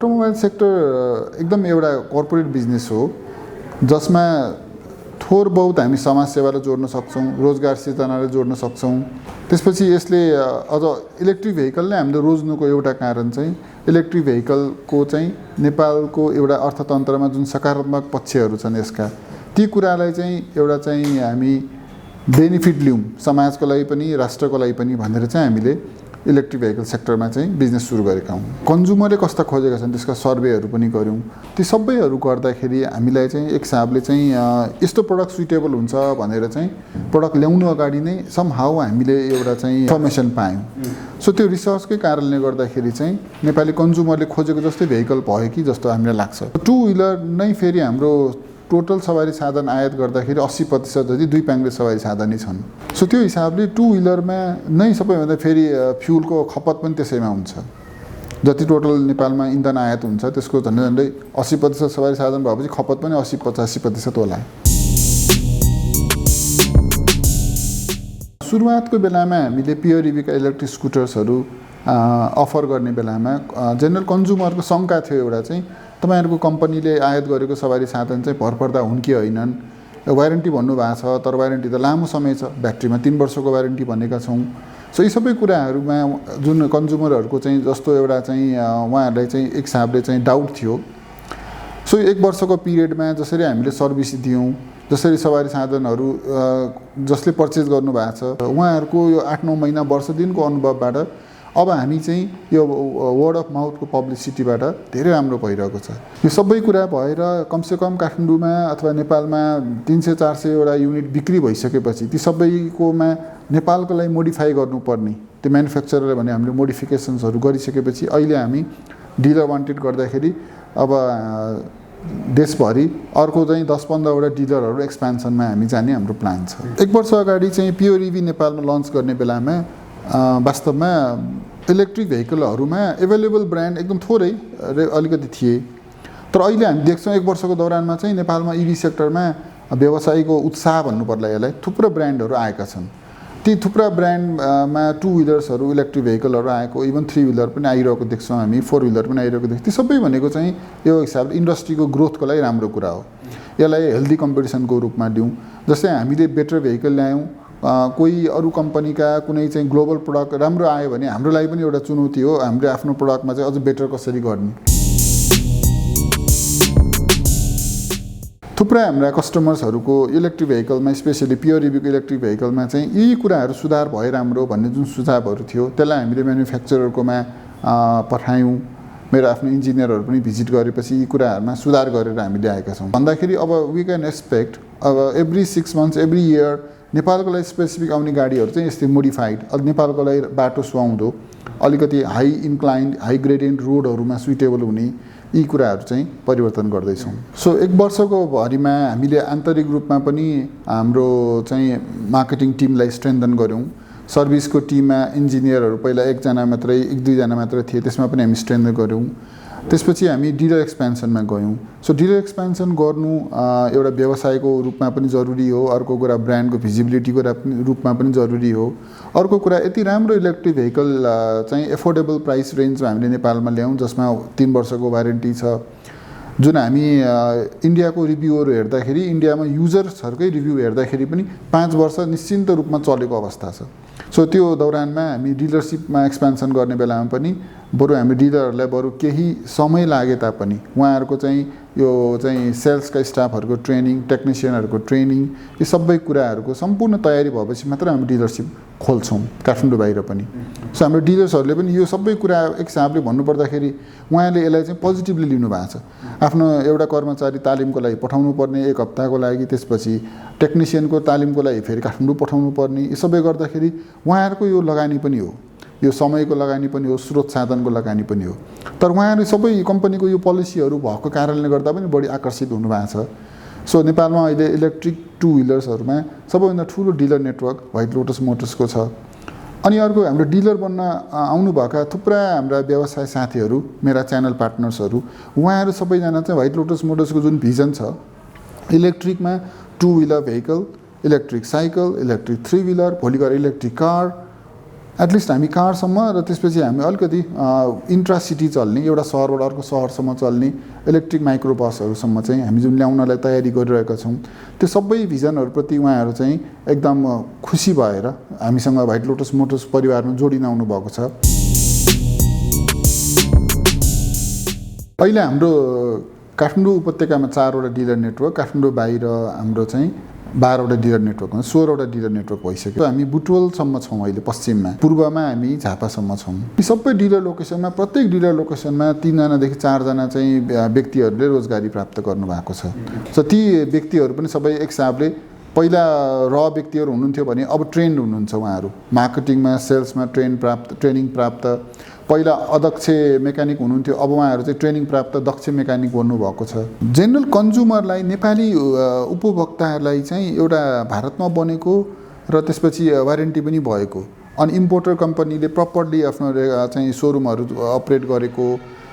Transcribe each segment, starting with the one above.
Automobile sector एकदम एउटा corporate business हो जसमा थोर बहुत हामी समाजसेवालाई जोड्न सक्छौँ, रोजगार सिर्जनालाई जोड्न सक्छौँ। त्यसपछि यसले अझ इलेक्ट्रिक भेहिकल नै हामीले रोज्नुको एउटा कारण चाहिँ इलेक्ट्रिक भेहिकलको चाहिँ नेपालको एउटा अर्थतन्त्रमा जुन सकारात्मक पक्षहरू छन् यसका ती कुरालाई चाहिँ एउटा चाहिँ हामी बेनिफिट लिउँ समाजको लागि पनि राष्ट्रको लागि पनि भनेर चाहिँ हामीले इलेक्ट्रिक भेहिकल सेक्टरमा चाहिँ बिजनेस सुरु गरेका हौँ। कन्ज्युमरले कस्ता खोजेका छन् त्यसका सर्वेहरू पनि गऱ्यौँ। ती सबैहरू गर्दाखेरि हामीलाई चाहिँ एक हिसाबले चाहिँ यस्तो प्रडक्ट सुइटेबल हुन्छ भनेर चाहिँ प्रडक्ट ल्याउनु अगाडि नै समहाउ हामीले एउटा चाहिँ इन्फर्मेसन पायौँ। सो त्यो रिसर्चकै कारणले गर्दाखेरि चाहिँ नेपाली कन्ज्युमरले खोजेको जस्तै भेहिकल भयो कि जस्तो हामीलाई लाग्छ। टु व्हिलर नै फेरि हाम्रो टोटल सवारी साधन आयात गर्दाखेरि 80% जति दुई पाङ्ग्रे सवारी साधनै छन्। सो त्यो हिसाबले टु व्हिलरमा नै सबैभन्दा फेरि फ्युलको खपत पनि त्यसैमा हुन्छ। जति टोटल नेपालमा इन्धन आयात हुन्छ त्यसको झन्डै झन्डै 80% सवारी साधन भएपछि खपत पनि 80-85% होला। सुरुवातको बेलामा हामीले प्योर इभीका इलेक्ट्रिक स्कुटर्सहरू अफर गर्ने बेलामा जेनरल कन्ज्युमरको शङ्का थियो एउटा चाहिँ तपाईहरुको कम्पनीले आयात गरेको सवारी साधन चाहिँ भरपर्दा हुन् कि होइनन्, वारेन्टी भन्नुभएको छ तर वारेन्टी त लामो समय छ, ब्याट्रीमा 3 वर्षको वारेन्टी भनेका छौँ। सो यी सबै कुराहरूमा जुन कन्ज्युमरहरूको चाहिँ जस्तो एउटा चाहिँ उहाँहरूलाई चाहिँ एक हिसाबले चाहिँ डाउट थियो। सो 1 वर्षको पिरियडमा जसरी हामीले सर्भिस दियौँ, जसरी सवारी साधनहरू जसले पर्चेज गर्नुभएको छ उहाँहरूको यो 8-9 महिना वर्ष दिनको अनुभवबाट अब हामी चाहिँ यो वर्ड अफ माउथको पब्लिसिटीबाट धेरै राम्रो भइरहेको छ। यो सबै कुरा भएर कमसेकम काठमाडौँमा अथवा नेपालमा 300-400 वटा युनिट बिक्री भइसकेपछि ती सबैकोमा नेपालको लागि मोडिफाई गर्नुपर्ने त्यो म्यानुफ्याक्चररले भने हामीले मोडिफिकेसन्सहरू गरिसकेपछि अहिले हामी डिलर वान्टेड गर्दाखेरि अब देशभरि अर्को चाहिँ 10-15 वटा डिलरहरू एक्सपेन्सनमा हामी जाने हाम्रो प्लान छ। 1 वर्ष अगाडि चाहिँ प्योर इभी नेपालमा लन्च गर्ने बेलामा वास्तवमा इलेक्ट्रिक भेहिकलहरूमा एभाइलेबल ब्रान्ड एकदम थोरै अलिकति थिए। तर अहिले हामी देख्छौँ 1 वर्षको दौरानमा चाहिँ नेपालमा इभी सेक्टरमा व्यवसायको उत्साह भन्नु पर्ला यसलाई थुप्रो ब्रान्डहरू आएका छन्। ती थुप्रा ब्रान्डमा 2 व्हिलर्सहरू इलेक्ट्रिक भेहिकलहरू आएको, इभन 3 व्हिलर पनि आइरहेको देख्छौँ हामी, 4 व्हिलर पनि आइरहेको देख्छौँ। ती सबै भनेको चाहिँ यो हिसाबले इन्डस्ट्रीको ग्रोथको लागि राम्रो कुरा हो। यसलाई हेल्दी कम्पिटिसनको रूपमा लिउँ। जस्तै हामीले बेटर भेहिकल ल्यायौँ, कोही अरू कम्पनीका कुनै चाहिँ ग्लोबल प्रडक्ट राम्रो आयो भने हाम्रो लागि पनि एउटा चुनौती हो हामीले आफ्नो प्रडक्टमा चाहिँ अझ बेटर कसरी गर्ने। थुप्रै हाम्रा कस्टमर्सहरूको इलेक्ट्रिक भेहिकलमा स्पेसली प्योर इभीको इलेक्ट्रिक भेहिकलमा चाहिँ यी कुराहरू सुधार भए राम्रो भन्ने जुन सुझावहरू थियो त्यसलाई हामीले म्यानुफ्याक्चररकोमा पठायौँ। मेरो आफ्नो इन्जिनियरहरू पनि भिजिट गरेपछि यी कुराहरूमा सुधार गरेर हामीले आएका छौँ। भन्दाखेरि अब वी क्यान एक्सपेक्ट अब एभ्री 6 मन्थ्स एभ्री इयर नेपालको लागि स्पेसिफिक आउने गाडीहरू चाहिँ यस्तै मोडिफाइड नेपालको लागि बाटो सुहाउँदो अलिकति हाई इन्क्लाइन्ड हाई ग्रेडियन्ट रोडहरूमा सुइटेबल हुने यी कुराहरू चाहिँ परिवर्तन गर्दैछौँ। सो 1 वर्षको भरिमा हामीले आन्तरिक रूपमा पनि हाम्रो चाहिँ मार्केटिङ टिमलाई स्ट्रेन्थन गऱ्यौँ। सर्भिसको टिममा इन्जिनियरहरू पहिला 1 जना मात्रै 1-2 जना मात्रै थिए, त्यसमा पनि हामी स्ट्रेन्थन गऱ्यौँ। त्यसपछि हामी डिलर एक्सपेन्सनमा गयौँ। सो डिलर एक्सपेन्सन गर्नु एउटा व्यवसायको रूपमा पनि जरुरी हो, अर्को कुरा ब्रान्डको भिजिबिलिटीको रूपमा पनि जरुरी हो, अर्को कुरा यति राम्रो इलेक्ट्रिक भेहिकल चाहिँ एफोर्डेबल प्राइस रेन्जमा हामीले नेपालमा ल्यायौँ जसमा 3 वर्षको वारेन्टी छ। जुन हामी इन्डियाको रिभ्यूहरू हेर्दाखेरि इन्डियामा युजर्सहरूकै रिभ्यू हेर्दाखेरि पनि 5 वर्ष निश्चिन्त रूपमा चलेको अवस्था छ। सो त्यो दौरानमा हामी डिलरसिपमा एक्सपेन्सन गर्ने बेलामा पनि बरु हामी डिलरहरूलाई बरु केही समय लागे तापनि उहाँहरूको चाहिँ यो चाहिँ सेल्सका स्टाफहरूको ट्रेनिङ, टेक्निसियनहरूको ट्रेनिङ यी सबै कुराहरूको सम्पूर्ण तयारी भएपछि मात्र हामी डिलरसिप खोल्छौँ काठमाडौँ बाहिर पनि। सो हाम्रो डिलर्सहरूले पनि यो सबै कुरा एक हिसाबले भन्नुपर्दाखेरि उहाँले यसलाई चाहिँ पोजिटिभली लिनुभएको छ। आफ्नो एउटा कर्मचारी तालिमको लागि पठाउनु पर्ने 1 हप्ताको लागि, त्यसपछि टेक्निसियनको तालिमको लागि फेरि काठमाडौँ पठाउनु पर्ने, यी सबै गर्दाखेरि उहाँहरूको यो लगानी पनि हो, यो समयको लगानी पनि हो, स्रोत साधनको लगानी पनि हो। तर उहाँहरू सबै कम्पनीको यो पोलिसीहरू भएको कारणले गर्दा पनि बढी आकर्षित हुनुभएको छ। सो नेपालमा अहिले इलेक्ट्रिक 2 व्हिलर्सहरूमा सबैभन्दा ठुलो डिलर नेटवर्क व्हाइट लोटस मोटर्सको छ। अनि अर्को हाम्रो डिलर बन्न आउनुभएका थुप्रा हाम्रा व्यवसाय साथीहरू, मेरा च्यानल पार्टनर्सहरू, उहाँहरू सबैजना चाहिँ व्हाइट लोटस मोटर्सको जुन भिजन छ इलेक्ट्रिकमा 2 wheeler vehicle, electric cycle, electric 3 wheeler, भोलि गएर इलेक्ट्रिक कार, एटलिस्ट हामी कारसम्म र त्यसपछि हामी अलिकति इन्ट्रा सिटी चल्ने एउटा सहरबाट अर्को सहरसम्म चल्ने इलेक्ट्रिक माइक्रो बसहरूसम्म चाहिँ हामी जुन ल्याउनलाई तयारी गरिरहेका छौँ त्यो सबै भिजनहरूप्रति उहाँहरू चाहिँ एकदम खुसी भएर हामीसँग व्हाइट लोटस मोटर्स परिवारमा जोडिन आउनु भएको छ। अहिले हाम्रो काठमाडौँ उपत्यकामा 4वटा डिलर नेटवर्क, काठमाडौँ बाहिर हाम्रो चाहिँ 12वटा डिलर नेटवर्कमा 16वटा डिलर नेटवर्क भइसक्यो। हामी बुटवलसम्म छौँ अहिले पश्चिममा, पूर्वमा हामी झापासम्म छौँ। यी सबै डिलर लोकेसनमा प्रत्येक डिलर लोकेसनमा 3 जनादेखि 4 जना चाहिँ व्यक्तिहरूले रोजगारी प्राप्त गर्नुभएको छ। सो ती व्यक्तिहरू पनि सबै एक हिसाबले पहिला व्यक्तिहरू हुनुहुन्थ्यो भने अब ट्रेन्ड हुनुहुन्छ उहाँहरू, मार्केटिङमा सेल्समा ट्रेनिङ प्राप्त। पहिला अदक्ष मेकानिक हुनुहुन्थ्यो, अब उहाँहरू चाहिँ ट्रेनिङ प्राप्त दक्ष मेकानिक बन्नुभएको छ। जेनरल कन्ज्युमरलाई, नेपाली उपभोक्ताहरूलाई चाहिँ एउटा भारतमा बनेको र त्यसपछि वारेन्टी पनि भएको अनि इम्पोर्टर कम्पनीले प्रपरली आफ्नो चाहिँ सोरुमहरू अपरेट गरेको,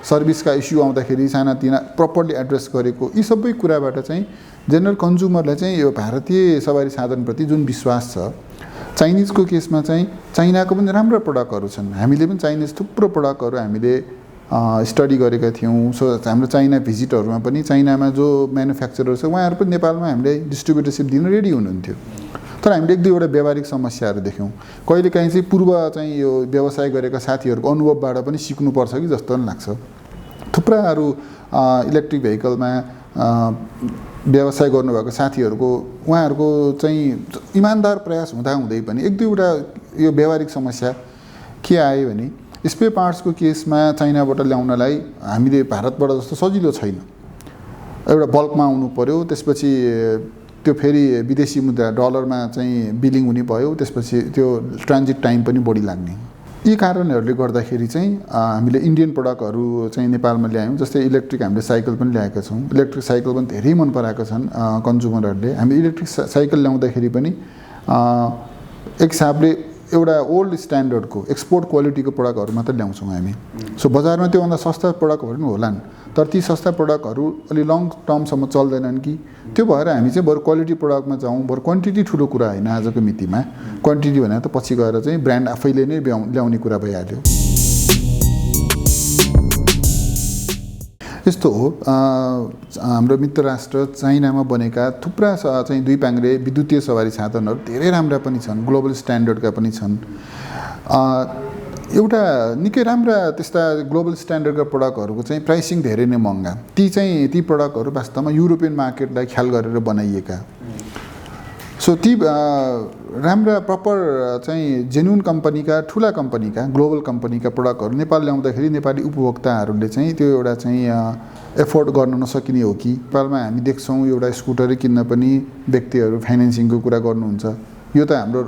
सर्भिसका इस्यु आउँदाखेरि सानातिना प्रपरली एड्रेस गरेको, यी सबै कुराबाट चाहिँ जेनरल कन्ज्युमरलाई चाहिँ यो भारतीय सवारी साधनप्रति जुन विश्वास छ। चाइनिजको केसमा चाहिँ चाइनाको पनि राम्रो प्रडक्टहरू छन्, हामीले पनि चाइनिज थुप्रो प्रडक्टहरू हामीले स्टडी गरेका थियौँ। सो हाम्रो चाइना भिजिटहरूमा पनि चाइनामा जो म्यानुफ्याक्चरर छ उहाँहरू पनि नेपालमा हामीले डिस्ट्रिब्युटरसिप दिन रेडी हुनुहुन्थ्यो। तर हामीले 1-2वटा व्यावहारिक समस्याहरू देख्यौँ। कहिलेकाहीँ चाहिँ पूर्व चाहिँ यो व्यवसाय गरेका साथीहरूको अनुभवबाट पनि सिक्नुपर्छ कि जस्तो पनि लाग्छ। थुप्राहरू इलेक्ट्रिक भेहिकलमा व्यवसाय गर्नुभएको साथीहरूको उहाँहरूको चाहिँ इमान्दार प्रयास हुँदाहुँदै पनि 1-2वटा यो व्यावहारिक समस्या के आयो भने स्पेयर पार्ट्सको केसमा चाइनाबाट ल्याउनलाई हामीले भारतबाट जस्तो सजिलो छैन। एउटा बल्कमा आउनु पर्यो, त्यसपछि त्यो फेरि विदेशी मुद्रा डलरमा चाहिँ बिलिङ हुने भयो, त्यसपछि त्यो ट्रान्जिट टाइम पनि बढी लाग्ने। यी कारणहरूले गर्दाखेरि चाहिँ हामीले इन्डियन प्रडक्टहरू चाहिँ नेपालमा ल्यायौँ। जस्तै इलेक्ट्रिक हामीले साइकल पनि ल्याएका छौँ। इलेक्ट्रिक साइकल पनि धेरै मन पराएका छन् कन्ज्युमरहरूले। हामी इलेक्ट्रिक साइकल ल्याउँदाखेरि पनि एक हिसाबले एउटा ओल्ड स्ट्यान्डर्डको एक्सपोर्ट क्वालिटीको प्रडक्टहरू मात्र ल्याउँछौँ हामी। सो बजारमा त्योभन्दा सस्ता प्रडक्टहरू पनि होलान्, तर ती सस्ता प्रडक्टहरू अलि लङ टर्मसम्म चल्दैनन् कि, त्यो भएर हामी चाहिँ बरु क्वालिटी प्रडक्टमा जाउँ। बरु क्वान्टिटी ठुलो कुरा होइन आजको मितिमा, क्वान्टिटी भने त पछि गएर चाहिँ ब्रान्ड आफैले नै ल्याउने कुरा भइहाल्यो। यस्तो हो, हाम्रो मित्र राष्ट्र चाइनामा बनेका थुप्रा चाहिँ 2 पाङ्ग्रे विद्युतीय सवारी साधनहरू धेरै राम्रा पनि छन्, ग्लोबल स्ट्यान्डर्डका पनि छन्। एउटा निकै राम्रा त्यस्ता ग्लोबल स्ट्यान्डर्डका प्रडक्टहरूको चाहिँ प्राइसिङ धेरै नै महँगा। ती प्रडक्टहरू वास्तवमा युरोपियन मार्केटलाई ख्याल गरेर बनाइएका। सो ती राम्रा प्रपर चाहिँ जेन्युन कम्पनीका, ठुला कम्पनीका, ग्लोबल कम्पनीका प्रडक्टहरू नेपाल ल्याउँदाखेरि नेपाली उपभोक्ताहरूले चाहिँ त्यो एउटा चाहिँ एफोर्ड गर्न नसकिने हो कि। नेपालमा हामी देख्छौँ एउटा स्कुटरै किन्न पनि व्यक्तिहरू फाइनेन्सिङको कुरा गर्नुहुन्छ। यो त हाम्रो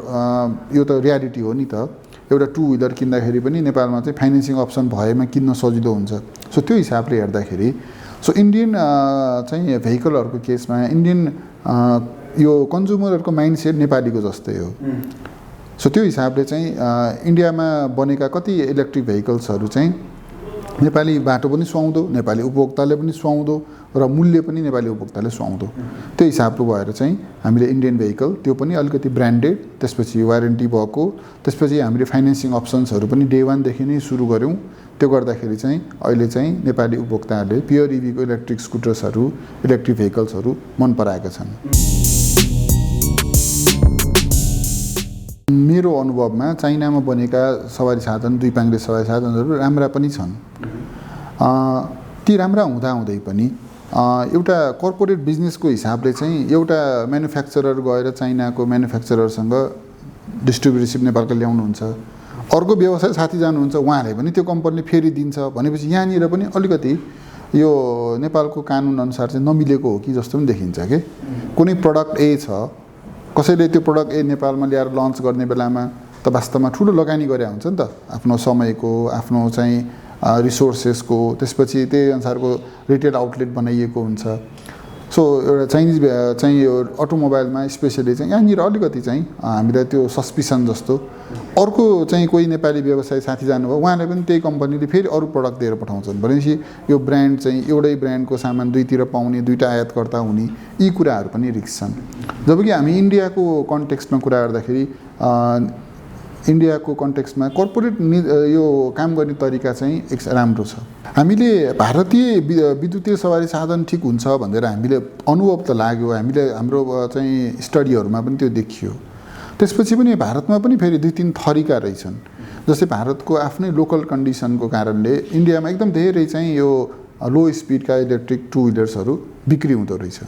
यो त रियालिटी हो नि त। एउटा 2 व्हिलर किन्दाखेरि पनि नेपालमा चाहिँ फाइनेन्सिङ अप्सन भएमा किन्न सजिलो हुन्छ। सो त्यो हिसाबले हेर्दाखेरि सो इन्डियन चाहिँ भेहिकलहरूको केसमा इन्डियन यो कन्ज्युमरहरूको माइन्डसेट नेपालीको जस्तै हो। सो त्यो हिसाबले चाहिँ इन्डियामा बनेका कति इलेक्ट्रिक भेहिकल्सहरू चाहिँ नेपाली बाटो पनि सुहाउँदो, नेपाली उपभोक्ताले पनि सुहाउँदो र मूल्य पनि नेपाली उपभोक्ताले सुहाउँदो। त्यो हिसाबको भएर चाहिँ हामीले इन्डियन भेहिकल त्यो पनि अलिकति ब्रान्डेड, त्यसपछि वारेन्टी भएको, त्यसपछि हामीले फाइनेन्सिङ अप्सन्सहरू पनि डे 1 देखि नै सुरु गऱ्यौँ। त्यो गर्दाखेरि चाहिँ अहिले चाहिँ नेपाली उपभोक्ताहरूले प्योर इभीको इलेक्ट्रिक स्कुटर्सहरू, इलेक्ट्रिक भेहिकल्सहरू मन पराएका छन्। मेरो अनुभवमा चाइनामा बनेका सवारी साधन, 2 पाङ्ग्रे सवारी साधनहरू राम्रा पनि छन्। ती राम्रा हुँदाहुँदै पनि एउटा कर्पोरेट बिजनेसको हिसाबले चाहिँ एउटा म्यानुफ्याक्चरर गएर चाइनाको म्यानुफ्याक्चररसँग डिस्ट्रिब्युटरसिप नेपालका ल्याउनुहुन्छ, अर्को व्यवसाय साथी जानुहुन्छ, उहाँले पनि त्यो कम्पनीले फेरि दिन्छ भनेपछि यहाँनिर पनि अलिकति यो नेपालको कानुन अनुसार चाहिँ नमिलेको हो कि जस्तो पनि देखिन्छ कि। कुनै प्रडक्ट ए छ, कसैले त्यो प्रडक्ट ए नेपालमा ल्याएर लन्च गर्ने बेलामा त वास्तवमा ठुलो लगानी गरे हुन्छ नि त, आफ्नो समयको, आफ्नो चाहिँ रिसोर्सेसको, त्यसपछि त्यही अनुसारको रिटेल आउटलेट बनाइएको हुन्छ। सो एउटा चाइनिज चाहिँ यो अटोमोबाइलमा स्पेसली चाहिँ यहाँनिर अलिकति चाहिँ हामीलाई त्यो सस्पिसन जस्तो। अर्को चाहिँ कोही नेपाली व्यवसाय साथी जानुभयो, उहाँले पनि त्यही कम्पनीले फेरि अरू प्रडक्ट दिएर पठाउँछन् भनेपछि यो ब्रान्ड चाहिँ एउटै ब्रान्डको सामान दुईतिर पाउने, 2टा आयातकर्ता हुने, यी कुराहरू पनि रिस्क छन्। जबकि हामी इन्डियाको कन्टेक्स्टमा कुरा गर्दाखेरि इन्डियाको कन्टेक्स्टमा कर्पोरेट यो काम गर्ने तरिका चाहिँ एक राम्रो छ। हामीले भारतीय विद्युतीय सवारी साधन ठिक हुन्छ भनेर हामीले अनुभव त लाग्यो, हामीले हाम्रो चाहिँ स्टडीहरूमा पनि त्यो देखियो। त्यसपछि पनि भारतमा पनि फेरि 2-3 थरीका रहेछन्। जस्तै भारतको आफ्नै लोकल कन्डिसनको कारणले इन्डियामा एकदम धेरै चाहिँ यो लो स्पिडका इलेक्ट्रिक टु व्हिलर्सहरू बिक्री हुँदो रहेछ।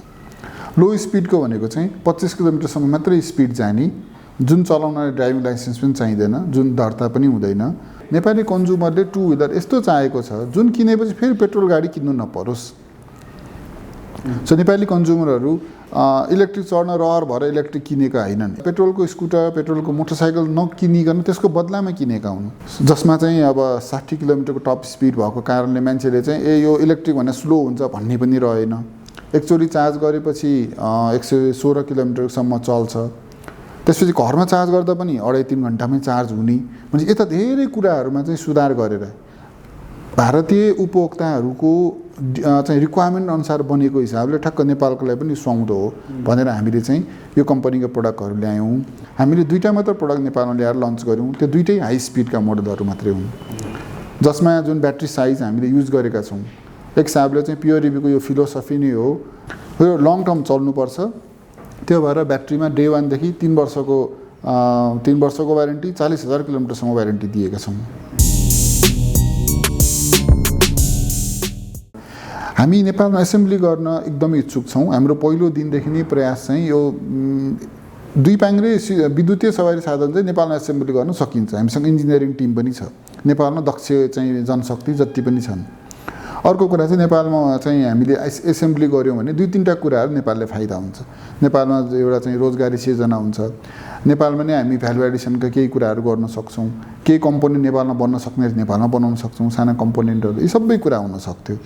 लो स्पिडको भनेको चाहिँ 25 किलोमिटरसम्म मात्रै स्पिड जाने, जुन चलाउनलाई ड्राइभिङ लाइसेन्स पनि चाहिँदैन, जुन दर्ता पनि हुँदैन। नेपाली कन्ज्युमरले टु व्हिलर यस्तो चाहेको छ जुन किनेपछि फेरि पेट्रोल गाडी किन्नु नपरोस्। सो नेपाली कन्ज्युमरहरू इलेक्ट्रिक चढ्न रहर भएर इलेक्ट्रिक किनेका होइनन्, पेट्रोलको स्कुटर पेट्रोलको मोटरसाइकल नकिनिकन त्यसको बदलामा किनेका हुन्, जसमा चाहिँ अब 60 किलोमिटरको टप स्पिड भएको कारणले मान्छेले चाहिँ यो इलेक्ट्रिक भन्दा स्लो हुन्छ भन्ने पनि रहेन। एकचोटि चार्ज गरेपछि 116 किलोमिटरसम्म चल्छ। त्यसपछि घरमा चार्ज गर्दा पनि 2.5-3 घन्टामै चार्ज हुने। म्हणजे यता धेरै कुराहरूमा चाहिँ सुधार गरेर भारतीय उपभोक्ताहरूको चाहिँ रिक्वायरमेन्ट अनुसार बनेको हिसाबले ठक्क नेपालको लागि पनि सुहाउँदो हो भनेर हामीले चाहिँ यो कम्पनीको प्रडक्टहरू ल्यायौँ। हामीले 2टा मात्र प्रडक्ट नेपालमा ल्याएर लन्च गऱ्यौँ। त्यो 2टै हाई स्पिडका मोडलहरू मात्रै हुन्, जसमा जुन ब्याट्री साइज हामीले युज गरेका छौँ एक हिसाबले चाहिँ प्योर इभीको यो फिलोसफी नै हो, यो लङ टर्म चल्नुपर्छ। त्यो भएर ब्याट्रीमा डे 1 देखि 3 वर्षको वारेन्टी, 40,000 किलोमिटरसम्म वारेन्टी दिएका छौँ। हामी नेपालमा एसेम्ब्ली गर्न एकदमै इच्छुक छौँ। हाम्रो पहिलो दिनदेखि नै प्रयास चाहिँ यो 2 पाङ्ग्रे विद्युतीय सवारी साधन चाहिँ नेपालमा एसेम्ब्ली गर्न सकिन्छ। हामीसँग इन्जिनियरिङ टिम पनि छ, नेपालमा दक्ष चाहिँ जनशक्ति जति पनि छन्। अर्को कुरा चाहिँ नेपालमा चाहिँ हामीले एसेम्ब्ली गऱ्यौँ भने 2-3टा कुराहरू नेपालले फाइदा हुन्छ। नेपालमा एउटा चाहिँ रोजगारी सिर्जना हुन्छ, नेपालमा नै हामी भ्यालु एडिसनका केही कुराहरू गर्न सक्छौँ, केही कम्पोनेन्ट नेपालमा बन्न सक्ने नेपालमा बनाउन सक्छौँ, साना कम्पोनेन्टहरू, यी सबै कुरा हुन सक्थ्यो।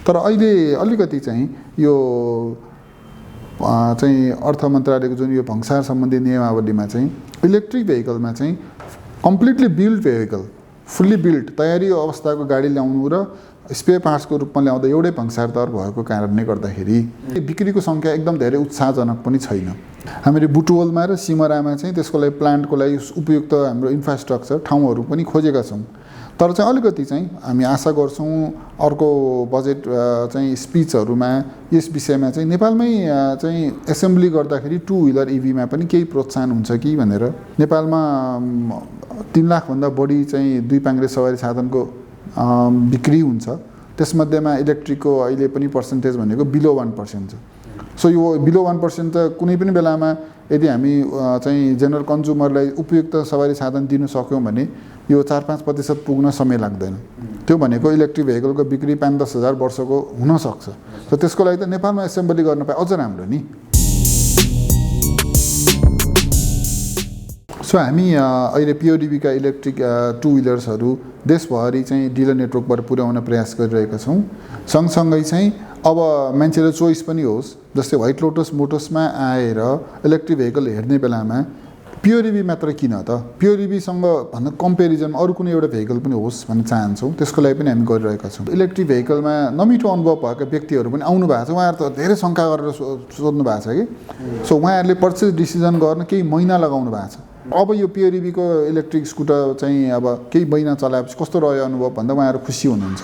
तर अहिले अलिकति चाहिँ यो चाहिँ अर्थ मन्त्रालयको जुन यो भंसार सम्बन्धी नियमावलीमा चाहिँ इलेक्ट्रिक भेहिकलमा चाहिँ completely build vehicle, fully build तयारी अवस्थाको गाडी ल्याउनु र स्पेयर पार्ट्सको रूपमा ल्याउँदा एउटै भंसार दर भएको कारणले गर्दाखेरि बिक्रीको सङ्ख्या एकदम धेरै उत्साहजनक पनि छैन। हामीले बुटवलमा र सिमरामा चाहिँ त्यसको लागि प्लान्टको लागि उपयुक्त हाम्रो इन्फ्रास्ट्रक्चर ठाउँहरू पनि खोजेका छौँ। तर चाहिँ अलिकति चाहिँ हामी आशा गर्छौँ अर्को बजेट चाहिँ स्पिचहरूमा यस विषयमा चाहिँ नेपालमै चाहिँ एसेम्ब्ली गर्दाखेरि टु व्हिलर इभीमा पनि केही प्रोत्साहन हुन्छ कि भनेर। नेपालमा 3 लाखभन्दा बढी चाहिँ 2 पाङ्ग्रे सवारी साधनको बिक्री हुन्छ। त्यसमध्येमा इलेक्ट्रिकको अहिले पनि पर्सेन्टेज भनेको बिलो 1% छ। सो यो बिलो 1% त कुनै पनि बेलामा यदि हामी चाहिँ जेनरल कन्ज्युमरलाई उपयुक्त सवारी साधन दिन सक्यौँ भने यो 4-5% पुग्न समय लाग्दैन। त्यो भनेको इलेक्ट्रिक भेहिकलको बिक्री 5-10 हजार वर्षको हुनसक्छ। सो त्यसको लागि त नेपालमा एसेम्बली गर्न पाए अझ राम्रो नि। सो हामी अहिले पिओडिबीका इलेक्ट्रिक टु व्हिलर्सहरू देशभरि चाहिँ डिलर नेटवर्कबाट पुर्याउन प्रयास गरिरहेका छौँ। सँगसँगै चाहिँ अब मान्छेले चोइस पनि होस्, जस्तै व्हाइट लोटस मोटर्समा आएर इलेक्ट्रिक भेहिकल हेर्ने बेलामा पिओडिबी मात्र किन त, पिओडिबीसँग भन्दा कम्पेरिजनमा अरू कुनै एउटा भेहिकल पनि होस् भन्ने चाहन्छौँ। त्यसको लागि पनि हामी गरिरहेका छौँ। इलेक्ट्रिक भेहिकलमा नमिठो अनुभव भएका व्यक्तिहरू पनि आउनु भएको छ। उहाँहरू त धेरै शङ्का गरेर सोध्नु भएको छ कि। सो उहाँहरूले पर्चेस डिसिजन गर्न केही महिना लगाउनु भएको छ। अब यो पिओडिबीको इलेक्ट्रिक स्कुटर चाहिँ अब केही महिना चलाएपछि कस्तो रह्यो अनुभव भन्दा उहाँहरू खुसी हुनुहुन्छ।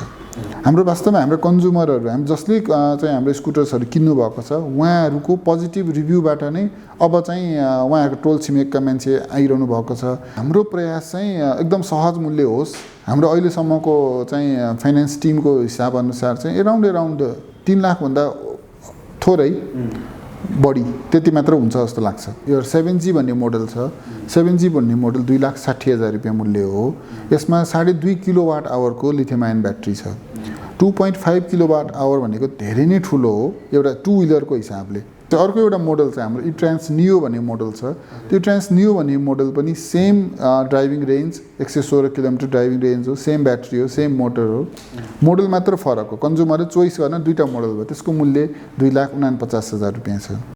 हाम्रो वास्तवमा हाम्रो कन्ज्युमरहरू हामी जसले चाहिँ हाम्रो स्कुटर्सहरू किन्नु भएको छ उहाँहरूको पोजिटिभ रिभ्यूबाट नै अब चाहिँ उहाँहरूको टोल छिमेकका मान्छे आइरहनु भएको छ। हाम्रो प्रयास चाहिँ एकदम सहज मूल्य होस्। हाम्रो अहिलेसम्मको चाहिँ फाइनेन्स टिमको हिसाब अनुसार चाहिँ एराउन्ड 3 लाखभन्दा थोरै बढी त्यति मात्र हुन्छ जस्तो लाग्छ। यो 7G भन्ने मोडल छ। 7G भन्ने मोडल 2,60,000 रुपियाँ मूल्य हो। यसमा 2.5 किलोवाट आवरको लिथियम आयन ब्याट्री छ। 2.5 किलोवाट आवर भनेको धेरै नै ठुलो हो एउटा टु व्हिलरको हिसाबले। अर्को एउटा मोडल छ हाम्रो इट्रान्स नियो भन्ने मोडल छ। त्यो इट्रान्स नियो भन्ने मोडल पनि same driving range 116 kilometre driving range हो, सेम ब्याट्री हो, सेम मोटर हो, मोडल मात्र फरक हो। कन्ज्युमरले चोइस गर्न 2टा मोडल भयो। त्यसको मूल्य 2,49,000 रुपियाँ छ।